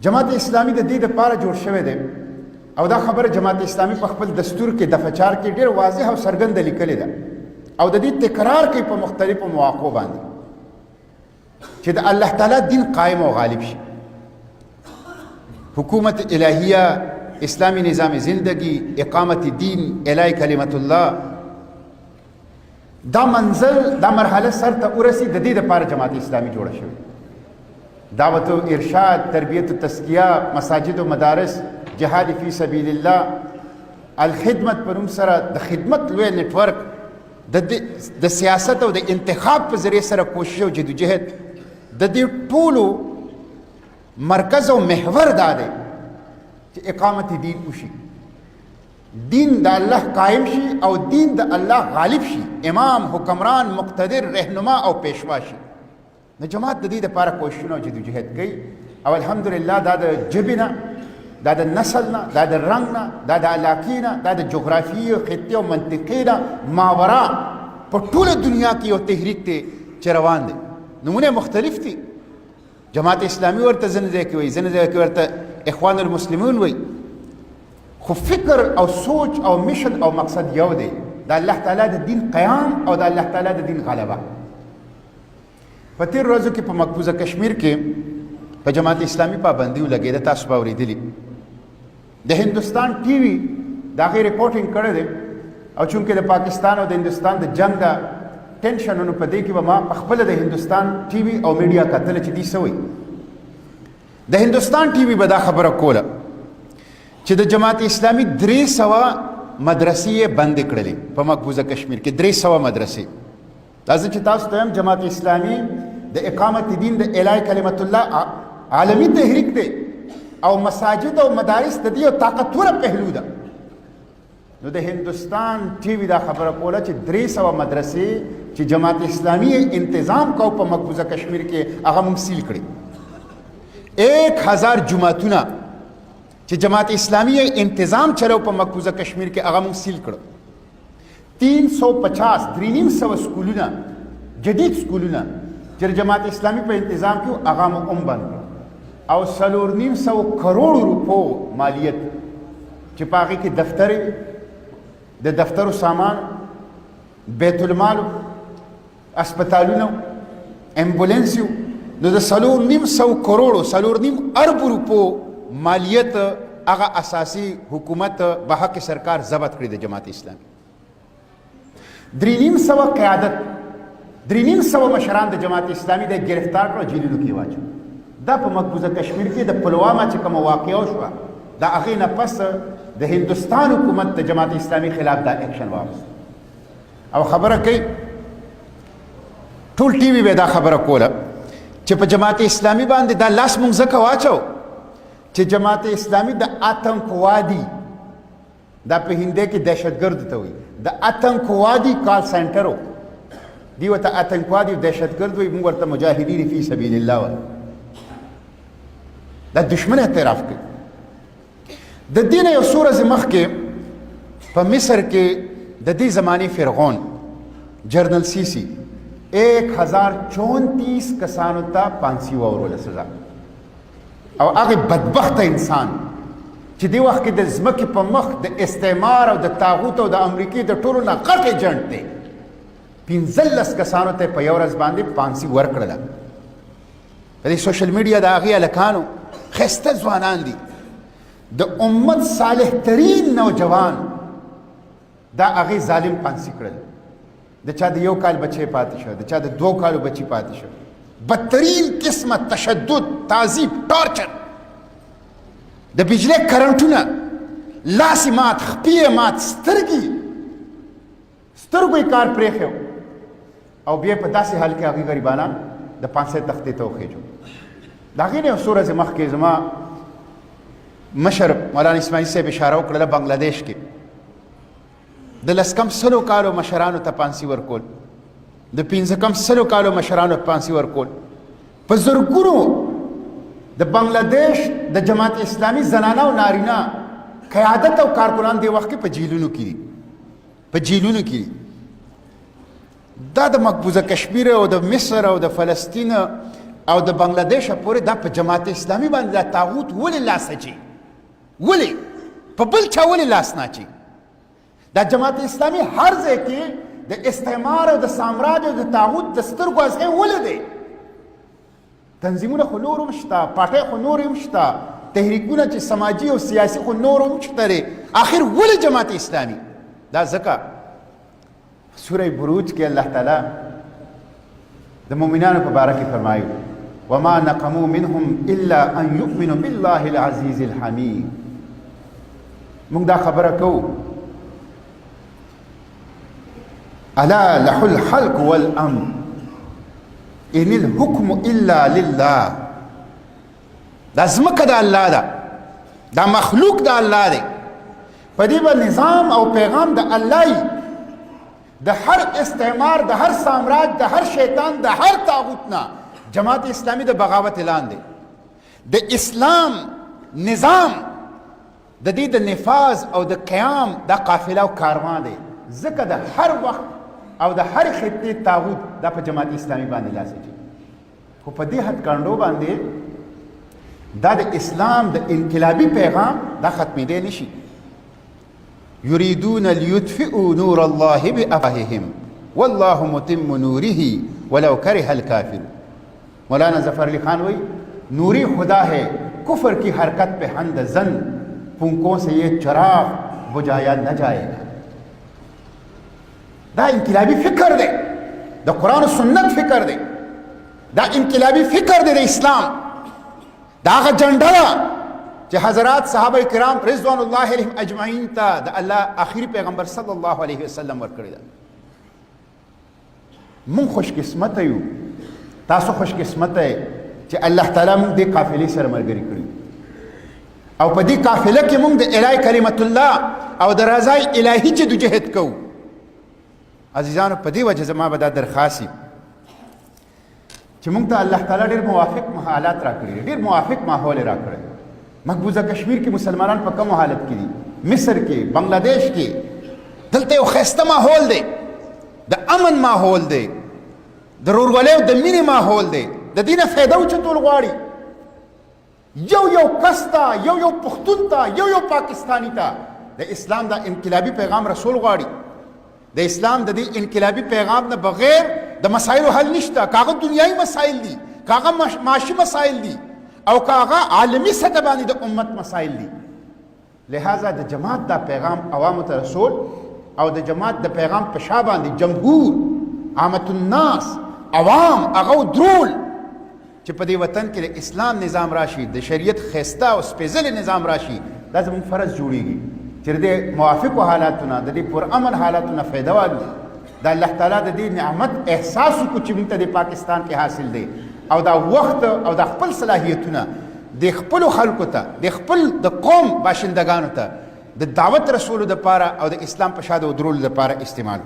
جماعت اسلامي د دې لپاره جوړ شوی دی او دا خبره جماعت اسلامي په خپل دستور کې دفعه 4 کې ډېر واضح او څرګنده لیکلې ده او د دې تکرار کوي په مختلفو مواقعو باندې چې د الله تعالی دین قائم او غالب شي. حکومت الهیه، اسلامی نظام زندگی، اقامت دین، الہی کلمت الله، دا منزل دا مرحله سر ته ورسی د دې لپاره جماعت اسلامي جوړه شوې. دعوت و ارشاد، تربیت و تزکیه، مساجد و مدارس، جهاد فی سبیل الله، الخدمت پر نوم سره د خدمت لوی نیټ ورک، د سیاست او د انتخاب په ذریعه سره کوشش او جدوجہد د دې ټولو مرکز او محور دا دی چې اقامت دین وشي، دین د الله قائم شي او دین د الله غالب شي، امام، حکمران، مقتدر، رهنما او پیشوا شي. نو جماعت د دې لپاره کوششونه او جدوجہد کوي او الحمدلله دا د ژبې نه، دا د نسل نه، دا د رنګ نه، دا د علاقې نه، دا د جغرافیې خطې او منطقې نه ماورا په ټوله دنیا کې یو تحریک دی چې روان دی. نمونه مختلف دي. جماعت اسلامي ورته ځینې ځای کې وایي، ځینې ځای کې ورته اخوان المسلمون وایي، خو فکر او سوچ او مشن او مقصد یو دی، د الله تعالی د دین قیام او د الله تعالی د دین غلبه. په تېرو ورځو کې په مقبوضه کشمیر کې په جماعت اسلامي پابندیو لګېده. تاسو به اورېدلي د هندوستان ټي وي د هغې رپورټینګ کړی دی او چونکې د پاکستان او د هندوستان د جنګ د ټینشنونو په دې کې به ما په خپله د هندوستان ټي وي او میډیا کتله چې دوی څه وایي. د هندوستان ټي وي به دا خبره کوله چې د جماعت اسلامي 300 مدرسې یې بندې کړلې په مقبوضه کشمیر کې. 300 مدرسې. دا زه چې تاسو ته وایم جماعت اسلامي د اقامت دین د الهی کلمت الله عالمي تحریک دی او مساجد او مدارس د دې یو طاقتوره پهلو ده. نو د هندوستان ټي وي دا خبره کوله چې 300 مدرسې چې جماعت اسلامي انتظام کو په مقبوضه کشمیر کې هغه موږ سیل کړي. 1000 جماعتونه چې جماعت اسلامي انتظام چلو په مقبوضه کشمیر کې هغه موږ سیل کړو. 350 سکولونه، جدید سکولونه چې جماعت اسلامي په انتظام کې هغه مو بند کړو او 450 کروڑ روپو مالیت چې په هغې کې دفتر، د دفترو سامان، بیت المال، اسپتالونو، امبولانسیو، نو د 450 کروڑو 4.5 ارب روپو مالیت هغه اساسي حکومت به حق سرکار ضبط کړی د جماعت اسلامي. 350 قیادت، 350 مشران د جماعت اسلامي د گرفتار کړو، جیلونو کې واچو. دا په مقبوضه کشمیر کې د پلواما چې کومه واقعه شوه د هغې نه پس د هندوستان حکومت د جماعت اسلامي خلاف دا اکشن واخیست او خبره کوي. ټول ټي وي به دا خبره کوله چې په جماعت اسلامي باندې دا لاس مونږ ځکه واچو چې جماعت اسلامي د آتنکوادي، دا په هندي کې دهشتګرد ته وایي، د آتنکوادي کال سنټرو دی ورته آتنکوادي دهشتګرد وایي، موږ ورته مجاهدین فی سبیل الله وایي. دا دشمن اعتراف کوي. د دې نه یو څو ورځې مخکې په مصر کې د دې زمانې فرعون جنرل سیسی 1034 کسانو ته پانسي واوروله سزا او هغه بدبخته انسان چې دې وخت کې د ځمکې په مخ د استعمار او د طاغوت او د امریکې د ټولو نه غټ ایجنټ دی، 15 کسانو ته په یو ورځ باندې پانسي ورکړله. په دې سوشل میډیا د هغې هلکانو ښایسته ځوانان دي، د امت صالح ترین نوجوان دا هغې ظالم پانسي کړل. د چا د 1 کال بچی پاتې شو، د چا د 2 کالو بچی پاتې شو. بدترین قسمه تشدد، تعذیب، ټارچر، د بجلی کرنټونه، لاس مات، خپې مات، سترګې سترګو یې کار پرېښی او بیا په داسې حال کې هغې غریبانان د پانسۍ تختې ته وخېجو. د هغې نه یو څو ورځې مخکې زما مشر مولانا اسماعیل صاحب اشاره وکړله بنګلادیش کې د 10 کالو مشرانو ته پانسي ورکول، د 15 کالو مشرانو ته پانسي ورکول. په زرګونو د بنګلادیش د جماعت اسلامي زنانه او نارینه قیادت او کارکنان دی وخت کې په جیلونو کې دي، په جیلونو کې دي. دا د مقبوضه کشمیر او د مصر او د فلسطین او د بنگلاديش پورې دا په جماعت اسلامي باندې دا طاغوت ولې لاس اچي ولې په بل چا ولې لاس نه اچي دا جماعت اسلامي هر ځای کې د استعمار او د سامراج او د طاغوت د سترګو ازغې ولې دی تنظیمونه خو نور هم شته پارټۍ خو نور هم شته تحریکونه چې سماجي او سیاسي خو نور هم شته دی آخر ولې جماعت اسلامي دا ځکه سوره بروج کې الله تعالی د مؤمنانو په باره کې فرمایي وما نقموا منهم الا ان يؤمنوا بالله العزيز الحميد موږ دا خبره کوو الا له الخلق والامر ان الحكم الا لله دا ځمکه د الله ده دا مخلوق د الله دی په دې به نظام او پیغام د الله د هر استعمار د هر سامراج د هر شیطان د هر طاغوت نه جماعت اسلامی د بغاوت اعلان دی د اسلام نظام د دې د نفاذ او د قیام د قافله او کاروان دی ځکه د هر وخت او د هر خطې طاغوت دا په جماعت اسلامی باندې لاس اچوي خو په دې حد کانډو باندې دا د اسلام د انقلابي پیغام دا ختمېدی نشي يريدون ليطفئوا نور الله بأفواههم والله متم نوره ولو كره الكافر مولانا ظفر علی خان وی نوری خدا ہے کفر کی حرکت پہ ہند زن پھونکوں سے یہ چراغ بجھایا نہ جائے گا دا انقلابی فکر دے دا قرآن و سنت فکر دے دا انقلابی فکر دے دا اسلام دا آغا جنڈا چې حضرات صحابه کرام رضوان الله علیهم اجمعین ته د الله آخري پیغمبر صلی الله علیه وسلم ورکړی ده مونږ خوش قسمت یو تاسو خوش قسمت یې چې الله تعالی مونږ دې قافلې سره ملګري کړي او په دې قافله کې مونږ د الهي کلمت الله او د رضای الهي جدوجہد کوو عزیزانو په دې وجه زما به دا درخواست چې مونږ ته الله تعالی ډېر موافق حالات راکړي ډېر موافق ماحول راکړي مقبوضه کشمیر کې مسلمانان په کوم حالت کې دي مصر کې بنگلاديش کې دلته یو ښایسته ماحول دی د امن ماحول دی د ورورولۍ او د مینې ماحول دی د دې نه فایده اوچتول غواړي یو یو کس ته یو یو پښتون ته یو یو پاکستاني ته د اسلام د انقلابي پیغام رسول غواړي د اسلام د دې انقلابي پیغام نه بغیر د مسایلو حل نشته کاغه دنیایي مسایل دي کاغه معاشي مسایل دي او کاغه عالمی سطح باندې د امت مسائل دي لہذا د جماعت دا پیغام عوامو ته رسول او د جماعت د پیغام په شا باندې جمهور عامه الناس عوام هغه درول چې په دې وطن کې د اسلام نظام راشي د شریعت خسته او سپېڅلی نظام راشي دا زموږ فرض جوړیږي چې د موافقو حالاتونه د دې پرامن حالاتونه فایده واخلو د الله تعالی د دې نعمت احساس وکړو چې موږ ته د پاکستان کې حاصل دی او دا وخت او دا خپل صلاحیتونه د خپل خلکو ته د خپل د قوم باشندگانو ته د دعوت رسولو د پاره او د اسلام په شاده او درولو د پاره استعمال